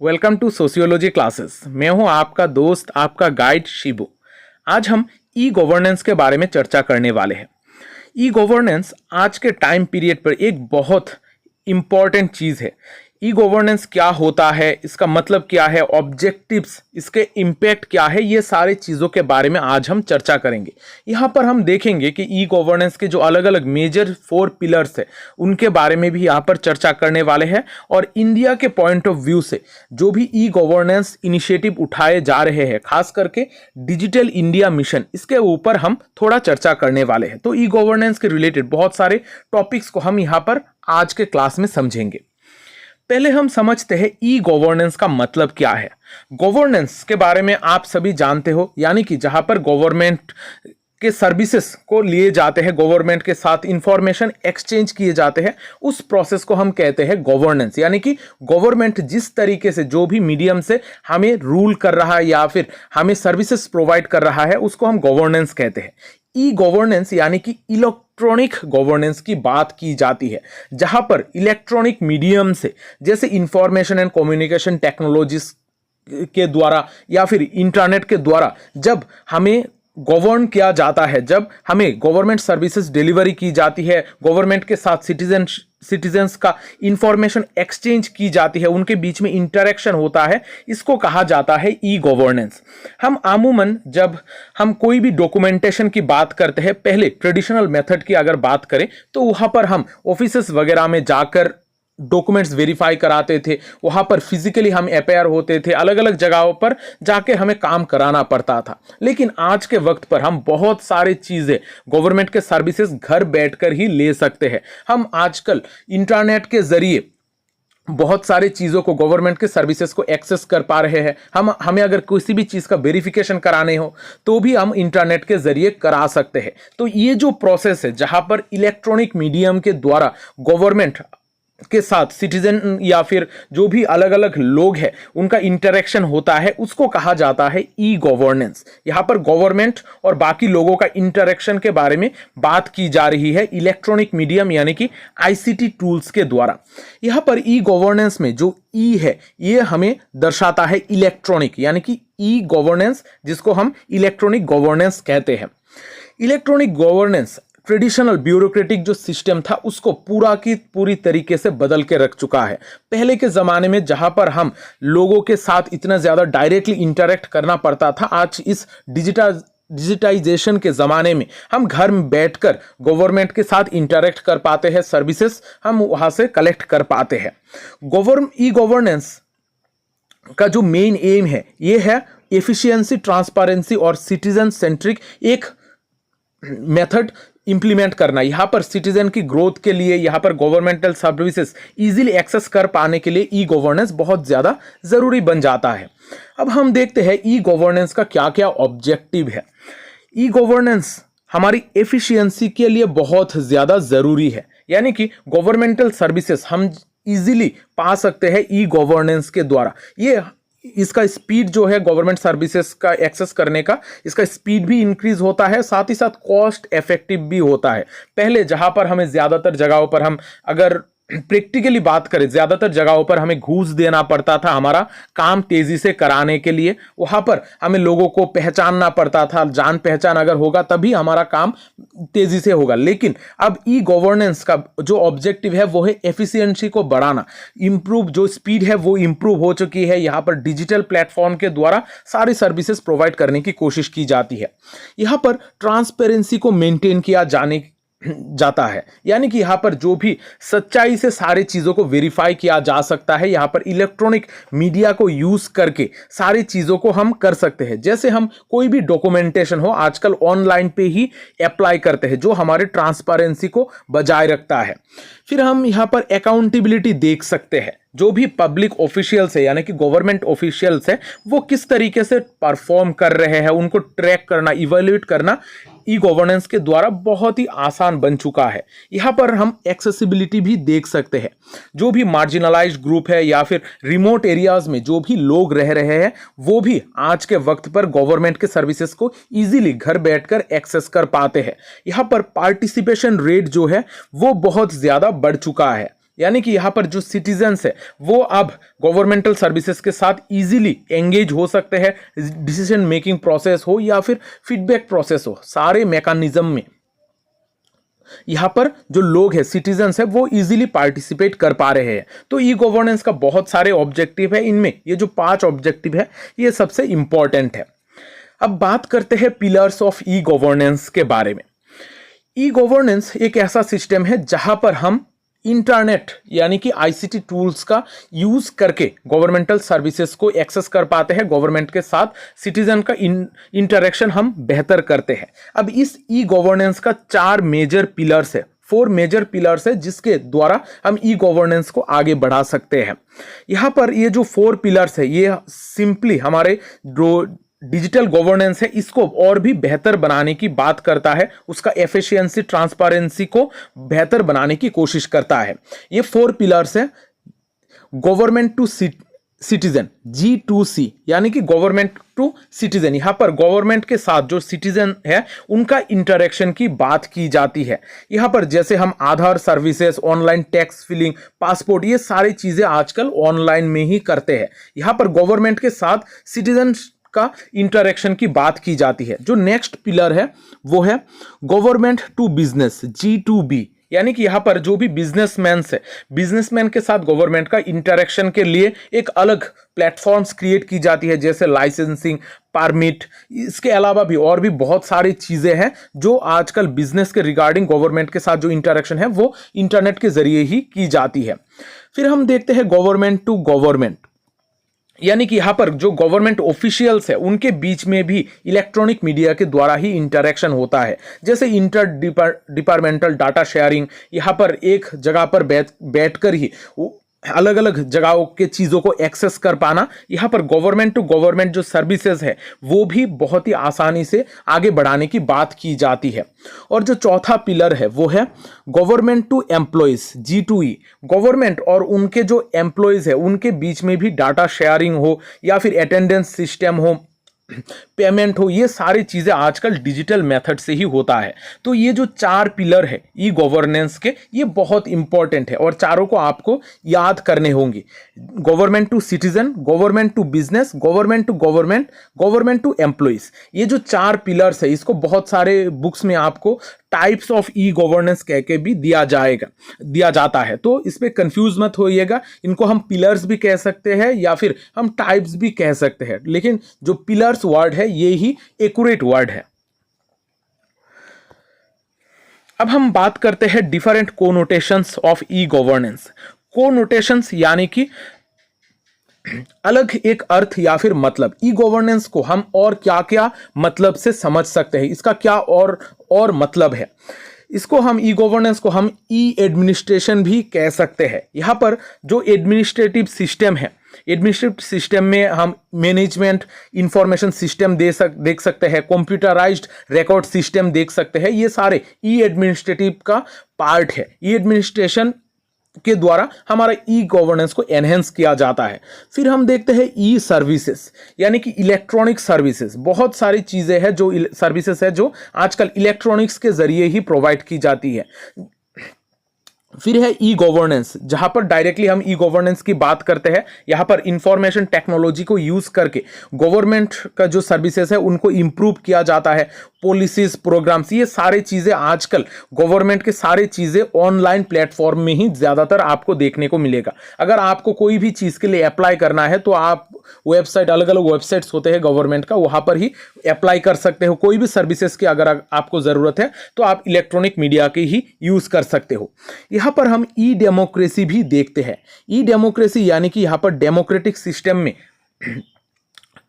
Welcome to sociology classes. मैं हूं आपका दोस्त, आपका गाइड शिबू। आज हम ई गवर्नेंस के बारे में चर्चा करने वाले हैं। ई गवर्नेंस आज के टाइम पीरियड पर एक बहुत इम्पॉर्टेंट चीज़ है। ई गवर्नेंस क्या होता है, इसका मतलब क्या है, ऑब्जेक्टिव्स, इसके इम्पैक्ट क्या है, ये सारे चीज़ों के बारे में आज हम चर्चा करेंगे। यहाँ पर हम देखेंगे कि ई गवर्नेंस के जो अलग अलग मेजर 4 पिलर्स है उनके बारे में भी यहाँ पर चर्चा करने वाले हैं। और इंडिया के पॉइंट ऑफ व्यू से जो भी ई गवर्नेंस इनिशिएटिव उठाए जा रहे हैं, खास करके डिजिटल इंडिया मिशन, इसके ऊपर हम थोड़ा चर्चा करने वाले हैं। तो ई गवर्नेंस के रिलेटेड बहुत सारे टॉपिक्स को हम यहाँ पर आज के क्लास में समझेंगे। पहले हम समझते हैं ई गवर्नेंस का मतलब क्या है। गवर्नेंस के बारे में आप सभी जानते हो, यानी कि जहां पर गवर्नमेंट के सर्विसेज को लिए जाते हैं, गवर्नमेंट के साथ इंफॉर्मेशन एक्सचेंज किए जाते हैं, उस प्रोसेस को हम कहते हैं गवर्नेंस। यानी कि गवर्नमेंट जिस तरीके से जो भी मीडियम से हमें रूल कर रहा है या फिर हमें सर्विसेज प्रोवाइड कर रहा है, उसको हम गवर्नेंस कहते हैं। ई गवर्नेंस यानी कि इलेक्ट्रॉनिक गवर्नेंस की बात की जाती है, जहां पर इलेक्ट्रॉनिक मीडियम से, जैसे इंफॉर्मेशन एंड कम्युनिकेशन टेक्नोलॉजीज के द्वारा या फिर इंटरनेट के द्वारा जब हमें गवर्न किया जाता है, जब हमें गवर्नमेंट सर्विसेज डिलीवरी की जाती है, गवर्नमेंट के साथ सिटीजन्स का इंफॉर्मेशन एक्सचेंज की जाती है, उनके बीच में इंटरेक्शन होता है, इसको कहा जाता है ई गवर्नेंस। हम आमूमन जब हम कोई भी डॉक्यूमेंटेशन की बात करते हैं, पहले ट्रेडिशनल मेथड की अगर बात करें तो वहाँ पर हम ऑफिसेस वगैरह में जाकर डॉक्यूमेंट्स वेरीफाई कराते थे, वहाँ पर फिजिकली हम अपेयर होते थे, अलग अलग जगहों पर जाके हमें काम कराना पड़ता था। लेकिन आज के वक्त पर हम बहुत सारे चीज़ें गवर्नमेंट के सर्विसेज घर बैठकर ही ले सकते हैं। हम आजकल इंटरनेट के जरिए बहुत सारी चीज़ों को, गवर्नमेंट के सर्विसेज को एक्सेस कर पा रहे हैं। हमें अगर किसी भी चीज़ का वेरिफिकेशन कराने हो तो भी हम इंटरनेट के जरिए करा सकते हैं। तो ये जो प्रोसेस है, जहाँ पर इलेक्ट्रॉनिक मीडियम के द्वारा गवर्नमेंट के साथ सिटीजन या फिर जो भी अलग अलग लोग हैं उनका इंटरेक्शन होता है, उसको कहा जाता है ई गवर्नेंस। यहाँ पर गवर्नमेंट और बाकी लोगों का इंटरेक्शन के बारे में बात की जा रही है इलेक्ट्रॉनिक मीडियम यानी कि आईसीटी टूल्स के द्वारा। यहाँ पर ई गवर्नेंस में जो ई है ये हमें दर्शाता है इलेक्ट्रॉनिक, यानी कि ई गवर्नेंस, जिसको हम इलेक्ट्रॉनिक गवर्नेंस कहते हैं। इलेक्ट्रॉनिक गवर्नेंस ट्रेडिशनल ब्यूरोक्रेटिक जो सिस्टम था उसको पूरा की पूरी तरीके से बदल के रख चुका है। पहले के ज़माने में जहां पर हम लोगों के साथ इतना ज़्यादा डायरेक्टली इंटरेक्ट करना पड़ता था, आज इस डिजिटाइजेशन के ज़माने में हम घर में बैठकर गवर्नमेंट के साथ इंटरेक्ट कर पाते हैं, सर्विसेज हम वहाँ से कलेक्ट कर पाते हैं। ई गवर्नेंस का जो मेन एम है ये है एफिशिएंसी, ट्रांसपेरेंसी और सिटीजन सेंट्रिक एक मेथड इंप्लीमेंट करना। यहाँ पर सिटीजन की ग्रोथ के लिए, यहाँ पर गवर्नमेंटल सर्विसेज इजीली एक्सेस कर पाने के लिए ई गवर्नेंस बहुत ज़्यादा ज़रूरी बन जाता है। अब हम देखते हैं ई गवर्नेंस का क्या क्या ऑब्जेक्टिव है। ई गवर्नेंस हमारी एफिशिएंसी के लिए बहुत ज़्यादा ज़रूरी है, यानी कि गवर्नमेंटल सर्विसेज हम इजीली पा सकते हैं ई गवर्नेंस के द्वारा। ये इसका स्पीड जो है गवर्नमेंट सर्विसेज का एक्सेस करने का, इसका स्पीड भी इंक्रीज होता है, साथ ही साथ कॉस्ट इफेक्टिव भी होता है। पहले जहां पर हमें ज़्यादातर जगहों पर, हम अगर प्रैक्टिकली बात करें, ज़्यादातर जगहों पर हमें घूस देना पड़ता था हमारा काम तेज़ी से कराने के लिए। वहाँ पर हमें लोगों को पहचानना पड़ता था, जान पहचान अगर होगा तभी हमारा काम तेज़ी से होगा। लेकिन अब ई गवर्नेंस का जो ऑब्जेक्टिव है वो है एफिशिएंसी को बढ़ाना, इम्प्रूव, जो स्पीड है वो इम्प्रूव हो चुकी है। यहाँ पर डिजिटल प्लेटफॉर्म के द्वारा सारी सर्विसेज प्रोवाइड करने की कोशिश की जाती है। यहाँ पर ट्रांसपेरेंसी को मेंटेन किया जाता है, यानी कि यहाँ पर जो भी सच्चाई से सारी चीज़ों को वेरीफाई किया जा सकता है। यहाँ पर इलेक्ट्रॉनिक मीडिया को यूज़ करके सारी चीज़ों को हम कर सकते हैं। जैसे हम कोई भी डॉक्यूमेंटेशन हो आजकल ऑनलाइन पे ही अप्लाई करते हैं, जो हमारे ट्रांसपेरेंसी को बजाय रखता है। फिर हम यहाँ पर अकाउंटेबिलिटी देख सकते हैं, जो भी पब्लिक ऑफिशियल्स है यानी कि गवर्नमेंट ऑफिशियल्स है वो किस तरीके से परफॉर्म कर रहे हैं, उनको ट्रैक करना, इवैल्यूएट करना ई गवर्नेंस के द्वारा बहुत ही आसान बन चुका है। यहाँ पर हम एक्सेसिबिलिटी भी देख सकते हैं, जो भी मार्जिनलाइज्ड ग्रुप है या फिर रिमोट एरियाज में जो भी लोग रह रहे हैं वो भी आज के वक्त पर गवर्नमेंट के सर्विसेज को इजीली घर बैठकर एक्सेस कर पाते हैं। यहाँ पर पार्टिसिपेशन रेट जो है वो बहुत ज़्यादा बढ़ चुका है। यानी कि यहाँ पर जो सिटीजन्स है वो अब गवर्नमेंटल सर्विसेज के साथ इजीली एंगेज हो सकते हैं, डिसीजन मेकिंग प्रोसेस हो या फिर फीडबैक प्रोसेस हो, सारे मैकेनिज्म में यहाँ पर जो लोग हैं, सिटीजन्स है, वो इजीली पार्टिसिपेट कर पा रहे हैं। तो ई गवर्नेंस का बहुत सारे ऑब्जेक्टिव है, इनमें ये जो 5 ऑब्जेक्टिव है ये सबसे इंपॉर्टेंट है। अब बात करते हैं पिलर्स ऑफ ई गवर्नेंस के बारे में। ई गवर्नेंस एक ऐसा सिस्टम है जहां पर हम इंटरनेट यानी कि आईसीटी टूल्स का यूज करके गवर्नमेंटल सर्विसेज को एक्सेस कर पाते हैं, गवर्नमेंट के साथ सिटीजन का इंटरेक्शन हम बेहतर करते हैं। अब इस ई गवर्नेंस का 4 मेजर पिलर्स है, 4 मेजर पिलर्स है जिसके द्वारा हम ई गवर्नेंस को आगे बढ़ा सकते हैं। यहाँ पर ये जो 4 पिलर्स है ये सिंपली हमारे जो डिजिटल गवर्नेंस है इसको और भी बेहतर बनाने की बात करता है, उसका एफिशिएंसी, ट्रांसपेरेंसी को बेहतर बनाने की कोशिश करता है। ये 4 पिलर्स है। गवर्नमेंट टू सिटीजन, G2C, यानी कि गवर्नमेंट टू सिटीजन। यहां पर गवर्नमेंट के साथ जो सिटीजन है उनका इंटरेक्शन की बात की जाती है। यहां पर जैसे हम Aadhaar services, online tax filing, passport, ये सारी चीजें आजकल ऑनलाइन में ही करते हैं। यहां पर गवर्नमेंट के साथ सिटीजन का इंटरेक्शन की बात की जाती है। जो नेक्स्ट पिलर है वो है गवर्नमेंट टू बिजनेस, G2B, यानी कि यहां पर जो भी बिजनेसमैन है, बिजनेसमैन के साथ गवर्नमेंट का इंटरेक्शन के लिए एक अलग प्लेटफॉर्म्स क्रिएट की जाती है, जैसे लाइसेंसिंग, परमिट। इसके अलावा भी और भी बहुत सारी चीजें हैं जो आजकल बिजनेस के रिगार्डिंग गवर्नमेंट के साथ जो इंटरेक्शन है वो इंटरनेट के जरिए ही की जाती है। फिर हम देखते हैं गवर्नमेंट टू गवर्नमेंट, यानी कि यहां पर जो गवर्नमेंट ऑफिशियल्स है उनके बीच में भी इलेक्ट्रॉनिक मीडिया के द्वारा ही इंटरेक्शन होता है, जैसे इंटर डिपार्टमेंटल डाटा शेयरिंग। यहां पर एक जगह पर बैठकर ही अलग अलग जगहों के चीज़ों को एक्सेस कर पाना। यहाँ पर गवर्नमेंट टू गवर्नमेंट जो सर्विसेज है वो भी बहुत ही आसानी से आगे बढ़ाने की बात की जाती है। और जो चौथा पिलर है वो है government to employees, G2E। Government और उनके जो एम्प्लॉयज है उनके बीच में भी डाटा शेयरिंग हो या फिर अटेंडेंस सिस्टम हो, पेमेंट हो, ये सारी चीजें आजकल डिजिटल मेथड से ही होता है। तो ये जो 4 पिलर है ई गवर्नेंस के, ये बहुत इंपॉर्टेंट है और चारों को आपको याद करने होंगे। Government to citizen, government to business, government to government, government to employees. ये जो 4 पिलर्स है इसको बहुत सारे बुक्स में आपको टाइप्स ऑफ ई गवर्नेंस कह के भी दिया जाता है। तो इस पे कंफ्यूज मत होइएगा, इनको हम पिलर्स भी कह सकते हैं या फिर हम टाइप्स भी कह सकते हैं, लेकिन जो पिलर्स वर्ड है ये ही एक्यूरेट वर्ड है। अब हम बात करते हैं different connotations of e governance. Connotations यानी कि अलग एक अर्थ या फिर मतलब। ई गवर्नेंस को हम और क्या क्या मतलब से समझ सकते हैं, इसका क्या और मतलब है। इसको हम ई गवर्नेंस को हम ई एडमिनिस्ट्रेशन भी कह सकते हैं। यहाँ पर जो एडमिनिस्ट्रेटिव सिस्टम है, एडमिनिस्ट्रेटिव सिस्टम में हम मैनेजमेंट इंफॉर्मेशन सिस्टम देख सकते हैं, कंप्यूटराइज्ड रिकॉर्ड सिस्टम देख सकते हैं। ये सारे ई एडमिनिस्ट्रेटिव का पार्ट है। ई एडमिनिस्ट्रेशन के द्वारा हमारा ई गवर्नेंस को एनहेंस किया जाता है। फिर हम देखते हैं ई सर्विसेज, यानी कि इलेक्ट्रॉनिक सर्विसेज। बहुत सारी चीजें हैं जो सर्विसेज है जो आजकल इलेक्ट्रॉनिक्स के जरिए ही प्रोवाइड की जाती है। फिर है ई गवर्नेंस, जहां पर डायरेक्टली हम ई गवर्नेंस की बात करते हैं। यहां पर इंफॉर्मेशन टेक्नोलॉजी को यूज करके गवर्नमेंट का जो सर्विसेज है उनको इंप्रूव किया जाता है। पॉलिसीज, प्रोग्राम्स, ये सारी चीजें आजकल गवर्नमेंट के सारी चीजें ऑनलाइन प्लेटफॉर्म में ही ज्यादातर आपको देखने को मिलेगा। अगर आपको कोई भी चीज के लिए अप्लाई करना है तो आप वेबसाइट, अलग अलग वेबसाइट्स होते हैं गवर्नमेंट का, वहां पर ही अप्लाई कर सकते हो। कोई भी सर्विसेज की अगर आपको जरूरत है तो आप इलेक्ट्रॉनिक मीडिया की ही यूज कर सकते हो। यहां पर हम ई डेमोक्रेसी भी देखते हैं। ई डेमोक्रेसी यानी कि यहां पर डेमोक्रेटिक सिस्टम में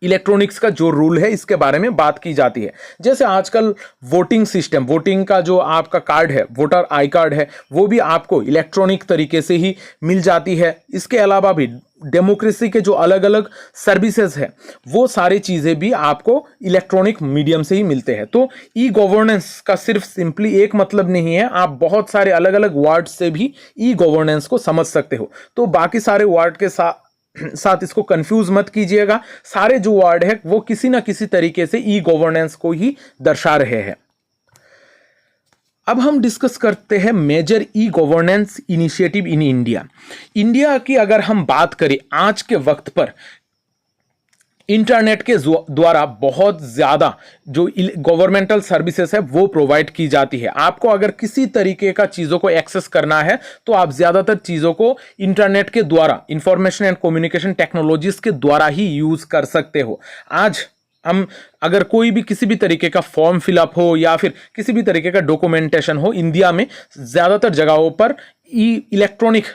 इलेक्ट्रॉनिक्स का जो रूल है इसके बारे में बात की जाती है। जैसे आजकल वोटिंग सिस्टम, वोटिंग का जो आपका कार्ड है, वोटर आई कार्ड है, वो भी आपको इलेक्ट्रॉनिक तरीके से ही मिल जाती है। इसके अलावा भी डेमोक्रेसी के जो अलग अलग सर्विसेज है वो सारी चीज़ें भी आपको इलेक्ट्रॉनिक मीडियम से ही मिलते हैं। तो ई गवर्नेंस का सिर्फ सिंपली एक मतलब नहीं है, आप बहुत सारे अलग अलग वर्ड से भी ई गवर्नेंस को समझ सकते हो। तो बाकी सारे वर्ड के साथ इसको कंफ्यूज मत कीजिएगा। सारे जो वर्ड है वो किसी ना किसी तरीके से ई गवर्नेंस को ही दर्शा रहे हैं। अब हम डिस्कस करते हैं major e governance initiative in India. India की अगर हम बात करें आज के वक्त पर इंटरनेट के द्वारा बहुत ज़्यादा जो गवर्नमेंटल सर्विसेज है वो प्रोवाइड की जाती है। आपको अगर किसी तरीके का चीज़ों को एक्सेस करना है तो आप ज़्यादातर चीज़ों को इंटरनेट के द्वारा, इंफॉर्मेशन एंड कम्युनिकेशन टेक्नोलॉजीज के द्वारा ही यूज़ कर सकते हो। आज हम अगर कोई भी किसी भी तरीके का फॉर्म फिलअप हो या फिर किसी भी तरीके का डॉक्यूमेंटेशन हो, इंडिया में ज़्यादातर जगहों पर इलेक्ट्रॉनिक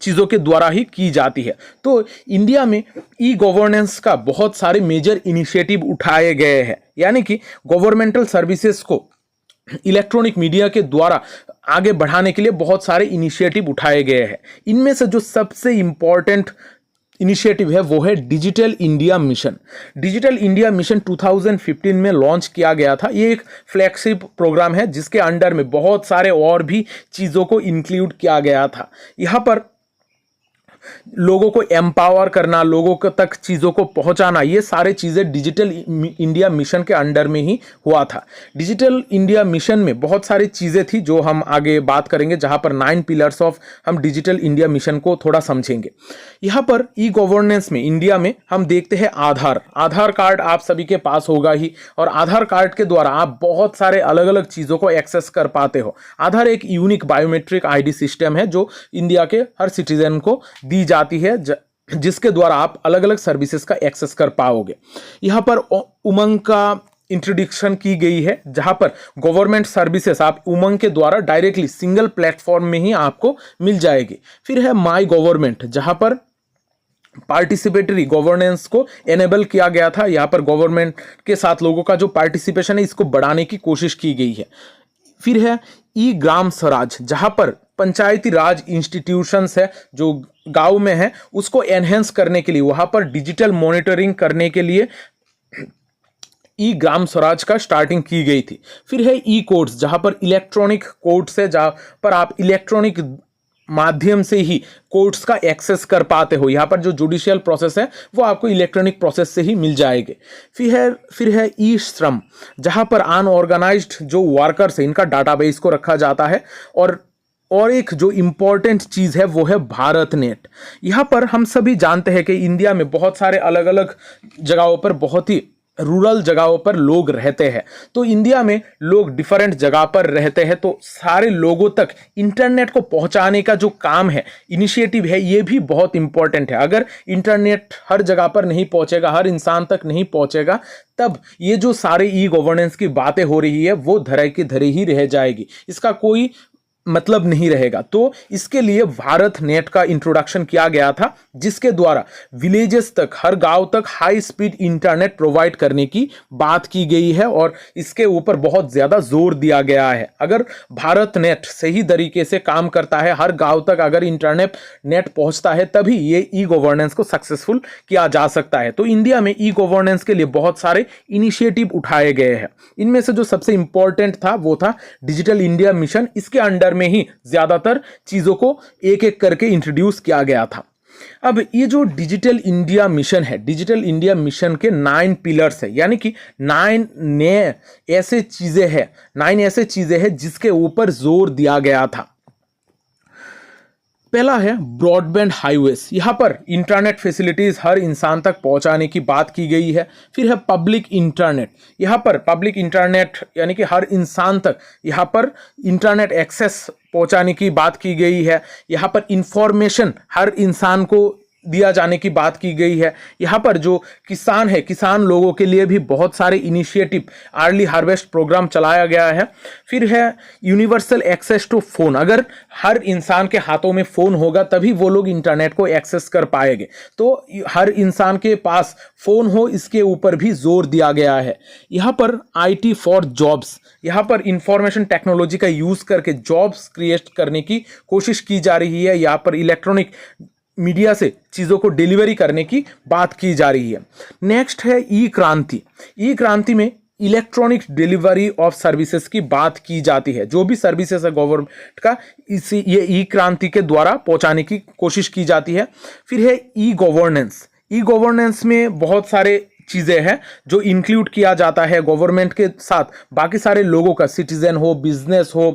चीज़ों के द्वारा ही की जाती है। तो इंडिया में ई गवर्नेंस का बहुत सारे मेजर इनिशिएटिव उठाए गए हैं, यानी कि गवर्नमेंटल सर्विसेज को इलेक्ट्रॉनिक मीडिया के द्वारा आगे बढ़ाने के लिए बहुत सारे इनिशिएटिव उठाए गए हैं। इनमें से जो सबसे इंपॉर्टेंट इनिशिएटिव है वो है digital India mission. Digital India mission 2015 में लॉन्च किया गया था। ये एक फ्लैगशिप प्रोग्राम है जिसके अंडर में बहुत सारे और भी चीज़ों को इंक्लूड किया गया था। यहाँ पर लोगों को एम्पावर करना, लोगों तक चीज़ों को पहुंचाना, ये सारे चीज़ें डिजिटल इंडिया मिशन के अंडर में ही हुआ था। डिजिटल इंडिया मिशन में बहुत सारी चीज़ें थी जो हम आगे बात करेंगे, जहां पर 9 पिलर्स ऑफ हम डिजिटल इंडिया मिशन को थोड़ा समझेंगे। यहाँ पर ई गवर्नेंस में इंडिया में हम देखते हैं आधार कार्ड आप सभी के पास होगा ही, और आधार कार्ड के द्वारा आप बहुत सारे अलग अलग चीज़ों को एक्सेस कर पाते हो। आधार एक यूनिक बायोमेट्रिक आईडी सिस्टम है जो इंडिया के हर सिटीजन को दी जाती है, जिसके द्वारा आप अलग अलग सर्विसेज का एक्सेस कर पाओगे। यहाँ पर उमंग का इंट्रोडक्शन की गई है, जहां पर गवर्नमेंट सर्विसेज आप उमंग के द्वारा डायरेक्टली सिंगल प्लेटफॉर्म में ही आपको मिल जाएगी। फिर है माई गवर्नमेंट, जहां पर पार्टिसिपेटरी गवर्नेंस को एनेबल किया गया था। यहाँ पर गवर्नमेंट के साथ लोगों का जो पार्टिसिपेशन है इसको बढ़ाने की कोशिश की गई है। फिर है ई ग्राम स्वराज, जहां पर पंचायती राज इंस्टीट्यूशंस है जो गांव में है उसको एनहेंस करने के लिए, वहां पर डिजिटल मॉनिटरिंग करने के लिए ई ग्राम स्वराज का स्टार्टिंग की गई थी। फिर है ई कोर्ट्स, जहां पर इलेक्ट्रॉनिक कोर्ट्स है, जहां पर आप इलेक्ट्रॉनिक माध्यम से ही कोर्ट्स का एक्सेस कर पाते हो। यहाँ पर जो जुडिशियल प्रोसेस है वो आपको इलेक्ट्रॉनिक प्रोसेस से ही मिल जाएगी। फिर है ई श्रम, जहाँ पर अनऑर्गेनाइज्ड जो वर्कर्स है इनका डाटाबेस को रखा जाता है। और एक जो इम्पॉर्टेंट चीज़ है वो है भारत नेट। यहाँ पर हम सभी जानते हैं कि इंडिया में बहुत सारे अलग अलग जगहों पर, बहुत ही रूरल जगहों पर लोग रहते हैं। तो इंडिया में लोग डिफरेंट जगह पर रहते हैं, तो सारे लोगों तक इंटरनेट को पहुंचाने का जो काम है, इनिशिएटिव है, ये भी बहुत इंपॉर्टेंट है। अगर इंटरनेट हर जगह पर नहीं पहुंचेगा, हर इंसान तक नहीं पहुंचेगा, तब ये जो सारे ई गवर्नेंस की बातें हो रही है वो धरे की धरे ही रह जाएगी, इसका कोई मतलब नहीं रहेगा। तो इसके लिए भारत नेट का इंट्रोडक्शन किया गया था, जिसके द्वारा विलेजेस तक, हर गांव तक हाई स्पीड इंटरनेट प्रोवाइड करने की बात की गई है और इसके ऊपर बहुत ज़्यादा जोर दिया गया है। अगर भारत नेट सही तरीके से काम करता है, हर गांव तक अगर इंटरनेट पहुंचता है, तभी ये ई गवर्नेंस को सक्सेसफुल किया जा सकता है। तो इंडिया में ई गवर्नेंस के लिए बहुत सारे इनिशिएटिव उठाए गए हैं। इनमें से जो सबसे इंपॉर्टेंट था वो था डिजिटल इंडिया मिशन। इसके अंडर में ही ज्यादातर चीजों को एक एक करके इंट्रोड्यूस किया गया था। अब ये जो डिजिटल इंडिया मिशन है, डिजिटल इंडिया मिशन के 9 पिलर्स है, यानी कि 9 ऐसे चीजें हैं जिसके ऊपर जोर दिया गया था। पहला है ब्रॉडबैंड हाईवेज, यहाँ पर इंटरनेट फैसिलिटीज हर इंसान तक पहुँचाने की बात की गई है। फिर है पब्लिक इंटरनेट, यहाँ पर पब्लिक इंटरनेट यानी कि हर इंसान तक यहाँ पर इंटरनेट एक्सेस पहुँचाने की बात की गई है। यहाँ पर इंफॉर्मेशन हर इंसान को दिया जाने की बात की गई है। यहाँ पर जो किसान है, किसान लोगों के लिए भी बहुत सारे इनिशिएटिव, अर्ली हार्वेस्ट प्रोग्राम चलाया गया है। फिर है यूनिवर्सल एक्सेस टू फोन, अगर हर इंसान के हाथों में फ़ोन होगा तभी वो लोग इंटरनेट को एक्सेस कर पाएंगे। तो हर इंसान के पास फ़ोन हो, इसके ऊपर भी जोर दिया गया है। यहाँ पर IT फॉर जॉब्स, यहाँ पर इंफॉर्मेशन टेक्नोलॉजी का यूज़ करके जॉब्स क्रिएट करने की कोशिश की जा रही है। यहाँ पर इलेक्ट्रॉनिक मीडिया से चीज़ों को डिलीवरी करने की बात की जा रही है। नेक्स्ट है ई क्रांति। ई क्रांति में इलेक्ट्रॉनिक डिलीवरी ऑफ सर्विसेज की बात की जाती है। जो भी सर्विसेज है गवर्नमेंट का, इसी ये ई क्रांति के द्वारा पहुंचाने की कोशिश की जाती है। फिर है ई गवर्नेंस। ई गवर्नेंस में बहुत सारे चीज़ें हैं जो इंक्लूड किया जाता है गवर्नमेंट के साथ बाकी सारे लोगों का, सिटीजन हो, बिजनेस हो,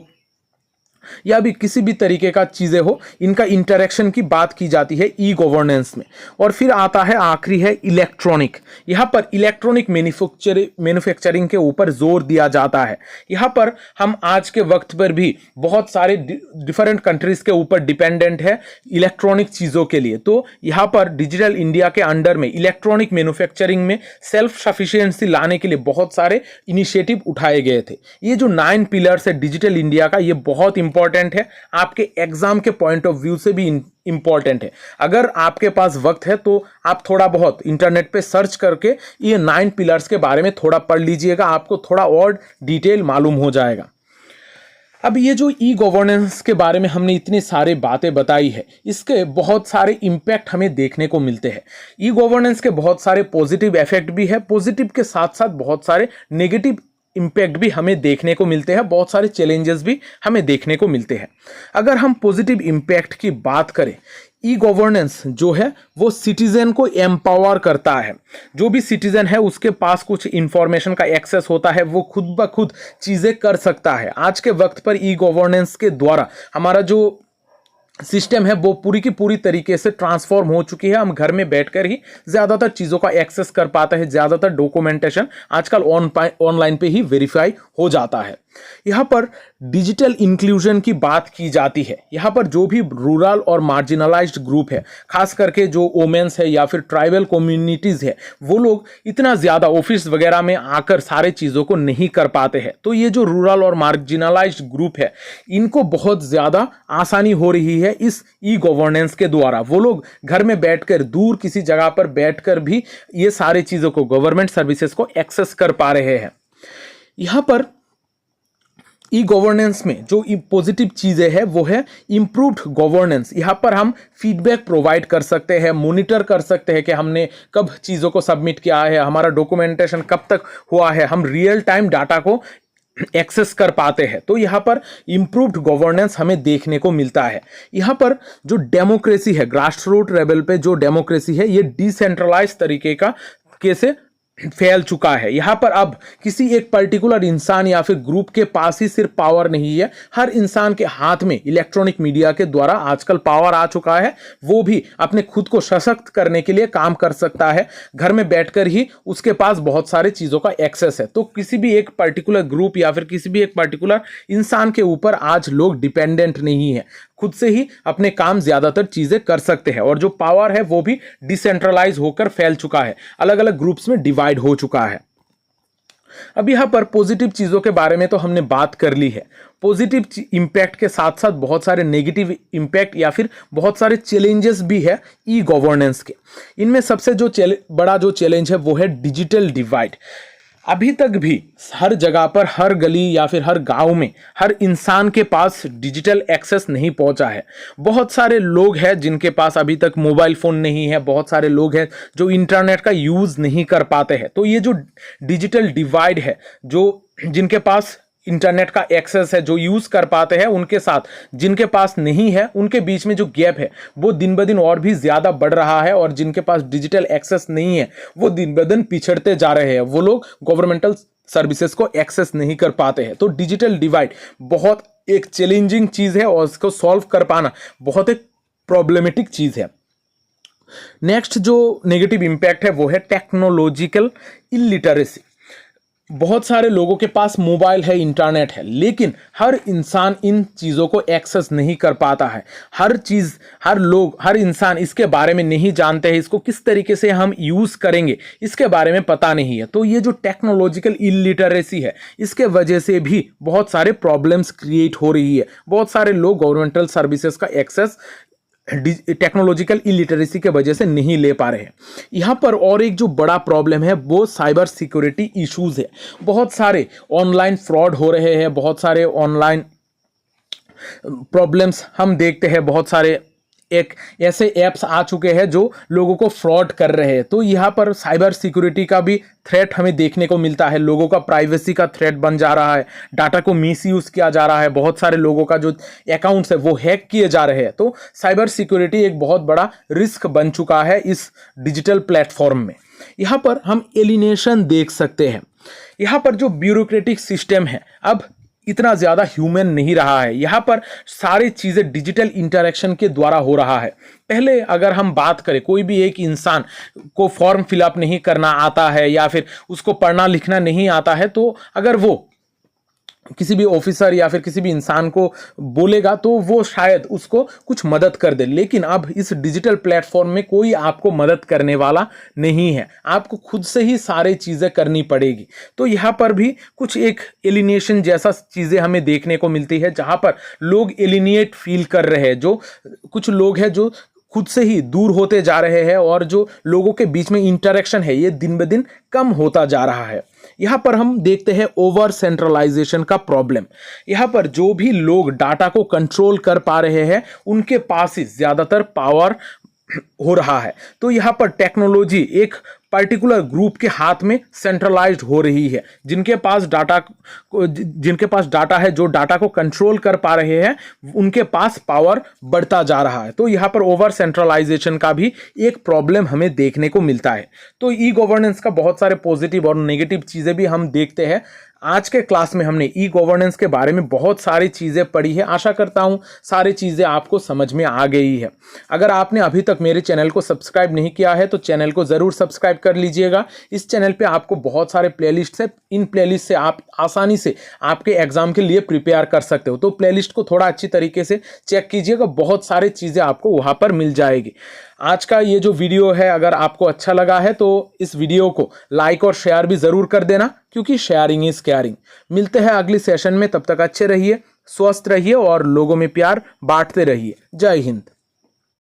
या भी किसी भी तरीके का चीज़ें हो, इनका इंटरेक्शन की बात की जाती है ई गवर्नेंस में। और फिर आता है आखिरी है इलेक्ट्रॉनिक। यहाँ पर इलेक्ट्रॉनिक मैन्युफैक्चरिंग के ऊपर जोर दिया जाता है। यहाँ पर हम आज के वक्त पर भी बहुत सारे डिफरेंट कंट्रीज के ऊपर डिपेंडेंट है इलेक्ट्रॉनिक चीज़ों के लिए। तो यहाँ पर डिजिटल इंडिया के अंडर में इलेक्ट्रॉनिक मैन्युफैक्चरिंग में सेल्फ सफिशिएंसी लाने के लिए बहुत सारे इनिशिएटिव उठाए गए थे। ये जो 9 पिलर्स है डिजिटल इंडिया का, ये बहुत इंपॉर्टेंट है, आपके एग्जाम के पॉइंट ऑफ व्यू से भी इंपॉर्टेंट है। अगर आपके पास वक्त है तो आप थोड़ा बहुत इंटरनेट पे सर्च करके ये 9 पिलर्स के बारे में थोड़ा पढ़ लीजिएगा, आपको थोड़ा और डिटेल मालूम हो जाएगा। अब ये जो ई गवर्नेंस के बारे में हमने इतनी सारी बातें बताई है, इसके बहुत सारे इम्पैक्ट हमें देखने को मिलते हैं। ई गवर्नेंस के बहुत सारे पॉजिटिव इफेक्ट भी है, पॉजिटिव के साथ साथ बहुत सारे नेगेटिव इम्पैक्ट भी हमें देखने को मिलते हैं, बहुत सारे चैलेंजेस भी हमें देखने को मिलते हैं। अगर हम पॉजिटिव इम्पैक्ट की बात करें, ई गवर्नेंस जो है वो सिटीजन को एम्पावर करता है। जो भी सिटीजन है उसके पास कुछ इंफॉर्मेशन का एक्सेस होता है, वो खुद ब खुद चीज़ें कर सकता है। आज के वक्त पर ई गवर्नेंस के द्वारा हमारा जो सिस्टम है वो पूरी की पूरी तरीके से ट्रांसफॉर्म हो चुकी है। हम घर में बैठकर ही ज़्यादातर चीज़ों का एक्सेस कर पाते हैं, ज़्यादातर डॉक्यूमेंटेशन आजकल ऑनलाइन पे ही वेरीफाई हो जाता है। यहाँ पर डिजिटल इंक्लूजन की बात की जाती है। यहाँ पर जो भी रूरल और मार्जिनलाइज्ड ग्रुप है, खास करके जो वोमेन्स है या फिर ट्राइबल कम्युनिटीज़ है, वो लोग इतना ज़्यादा ऑफिस वगैरह में आकर सारे चीज़ों को नहीं कर पाते हैं। तो ये जो रूरल और मार्जिनलाइज्ड ग्रुप है, इनको बहुत ज़्यादा आसानी हो रही है इस ई गवर्नेंस के द्वारा। वो लोग घर में बैठकर, दूर किसी जगह पर बैठकर भी ये सारे चीज़ों को, गवर्नमेंट सर्विसेज को एक्सेस कर पा रहे हैं। यहाँ पर ई गवर्नेंस में जो पॉजिटिव चीज़ें हैं वो है इम्प्रूव्ड गवर्नेंस। यहाँ पर हम फीडबैक प्रोवाइड कर सकते हैं, मॉनिटर कर सकते हैं कि हमने कब चीज़ों को सबमिट किया है, हमारा डॉक्यूमेंटेशन कब तक हुआ है, हम रियल टाइम डाटा को एक्सेस कर पाते हैं। तो यहाँ पर इम्प्रूव्ड गवर्नेंस हमें देखने को मिलता है। यहाँ पर जो डेमोक्रेसी है, ग्रास रूट लेवल पे जो डेमोक्रेसी है, ये डिसेंट्रलाइज तरीके का कैसे फैल चुका है। यहाँ पर अब किसी एक पर्टिकुलर इंसान या फिर ग्रुप के पास ही सिर्फ पावर नहीं है, हर इंसान के हाथ में इलेक्ट्रॉनिक मीडिया के द्वारा आजकल पावर आ चुका है। वो भी अपने खुद को सशक्त करने के लिए काम कर सकता है। घर में बैठकर ही उसके पास बहुत सारे चीज़ों का एक्सेस है। तो किसी भी एक पर्टिकुलर ग्रुप या फिर किसी भी एक पर्टिकुलर इंसान के ऊपर आज लोग डिपेंडेंट नहीं है, खुद से ही अपने काम ज़्यादातर चीज़ें कर सकते हैं। और जो पावर है वो भी डिसेंट्रलाइज होकर फैल चुका है, अलग अलग ग्रुप्स में डिवाइड हो चुका है। अब यहाँ पर पॉजिटिव चीज़ों के बारे में तो हमने बात कर ली है। पॉजिटिव इम्पैक्ट के साथ साथ बहुत सारे नेगेटिव इम्पैक्ट या फिर बहुत सारे चैलेंजेस भी है ई गवर्नेंस के। इनमें सबसे जो बड़ा जो चैलेंज है वो है डिजिटल डिवाइड। अभी तक भी हर जगह पर, हर गली या फिर हर गांव में हर इंसान के पास डिजिटल एक्सेस नहीं पहुंचा है। बहुत सारे लोग हैं जिनके पास अभी तक मोबाइल फ़ोन नहीं है, बहुत सारे लोग हैं जो इंटरनेट का यूज़ नहीं कर पाते हैं। तो ये जो डिजिटल डिवाइड है, जो जिनके पास इंटरनेट का एक्सेस है, जो यूज़ कर पाते हैं, उनके साथ जिनके पास नहीं है, उनके बीच में जो गैप है वो दिन ब दिन और भी ज़्यादा बढ़ रहा है। और जिनके पास डिजिटल एक्सेस नहीं है वो दिन ब दिन पिछड़ते जा रहे हैं, वो लोग गवर्नमेंटल सर्विसेज को एक्सेस नहीं कर पाते हैं। तो डिजिटल डिवाइड बहुत एक चैलेंजिंग चीज़ है और उसको सॉल्व कर पाना बहुत एक प्रॉब्लमेटिक चीज़ है। नेक्स्ट जो नेगेटिव इम्पैक्ट है वो है टेक्नोलॉजिकल इलिटरेसी। बहुत सारे लोगों के पास मोबाइल है, इंटरनेट है, लेकिन हर इंसान इन चीज़ों को एक्सेस नहीं कर पाता है। हर चीज़, हर लोग, हर इंसान इसके बारे में नहीं जानते हैं, इसको किस तरीके से हम यूज़ करेंगे इसके बारे में पता नहीं है। तो ये जो टेक्नोलॉजिकल इलिटरेसी है, इसके वजह से भी बहुत सारे प्रॉब्लम्स क्रिएट हो रही है। बहुत सारे लोग गवर्नमेंटल सर्विसेज का एक्सेस टेक्नोलॉजिकल इलिटरेसी के वजह से नहीं ले पा रहे हैं। यहाँ पर और एक जो बड़ा प्रॉब्लम है वो साइबर सिक्योरिटी इश्यूज है। बहुत सारे ऑनलाइन फ्रॉड हो रहे हैं, बहुत सारे ऑनलाइन प्रॉब्लम्स हम देखते हैं, बहुत सारे एक ऐसे ऐप्स आ चुके हैं जो लोगों को फ्रॉड कर रहे हैं। तो यहाँ पर साइबर सिक्योरिटी का भी थ्रेट हमें देखने को मिलता है, लोगों का प्राइवेसी का थ्रेट बन जा रहा है, डाटा को मिसयूज़ किया जा रहा है, बहुत सारे लोगों का जो अकाउंट्स है वो हैक किए जा रहे हैं। तो साइबर सिक्योरिटी एक बहुत बड़ा रिस्क बन चुका है इस डिजिटल प्लेटफॉर्म में। यहाँ पर हम एलिनेशन देख सकते हैं। यहाँ पर जो ब्यूरोक्रेटिक सिस्टम है, अब इतना ज़्यादा ह्यूमन नहीं रहा है। यहाँ पर सारी चीज़ें डिजिटल इंटरेक्शन के द्वारा हो रहा है। पहले अगर हम बात करें, कोई भी एक इंसान को फॉर्म फिलअप नहीं करना आता है या फिर उसको पढ़ना लिखना नहीं आता है, तो अगर वो किसी भी ऑफिसर या फिर किसी भी इंसान को बोलेगा तो वो शायद उसको कुछ मदद कर दे। लेकिन अब इस डिजिटल प्लेटफॉर्म में कोई आपको मदद करने वाला नहीं है, आपको खुद से ही सारी चीज़ें करनी पड़ेगी। तो यहाँ पर भी कुछ एक एलिनेशन जैसा चीज़ें हमें देखने को मिलती है, जहाँ पर लोग एलिनेट फील कर रहे हैं। जो कुछ लोग हैं जो खुद से ही दूर होते जा रहे हैं और जो लोगों के बीच में इंटरेक्शन है ये दिन ब दिन कम होता जा रहा है। यहाँ पर हम देखते हैं ओवर सेंट्रलाइजेशन का प्रॉब्लम। यहाँ पर जो भी लोग डाटा को कंट्रोल कर पा रहे हैं उनके पास ही ज़्यादातर पावर हो रहा है। तो यहाँ पर टेक्नोलॉजी एक पर्टिकुलर ग्रुप के हाथ में सेंट्रलाइज्ड हो रही है। जिनके पास डाटा है, जो डाटा को कंट्रोल कर पा रहे हैं, उनके पास पावर बढ़ता जा रहा है। तो यहाँ पर ओवर सेंट्रलाइजेशन का भी एक प्रॉब्लम हमें देखने को मिलता है। तो ई गवर्नेंस का बहुत सारे पॉजिटिव और नेगेटिव चीज़ें भी हम देखते हैं। आज के क्लास में हमने ई गवर्नेंस के बारे में बहुत सारी चीज़ें पढ़ी है। आशा करता हूँ सारी चीज़ें आपको समझ में आ गई है। अगर आपने अभी तक मेरे चैनल को सब्सक्राइब नहीं किया है तो चैनल को ज़रूर सब्सक्राइब कर लीजिएगा। इस चैनल पे आपको बहुत सारे प्लेलिस्ट है, इन प्लेलिस्ट से आप आसानी से आपके एग्जाम के लिए प्रिपेयर कर सकते हो। तो प्लेलिस्ट को थोड़ा अच्छी तरीके से चेक कीजिएगा, बहुत सारी चीज़ें आपको वहाँ पर मिल जाएगी। आज का ये जो वीडियो है अगर आपको अच्छा लगा है तो इस वीडियो को लाइक और शेयर भी ज़रूर कर देना, क्योंकि शेयरिंग इज़ केयरिंग। मिलते हैं अगली सेशन में, तब तक अच्छे रहिए, स्वस्थ रहिए और लोगों में प्यार बांटते रहिए। जय हिंद।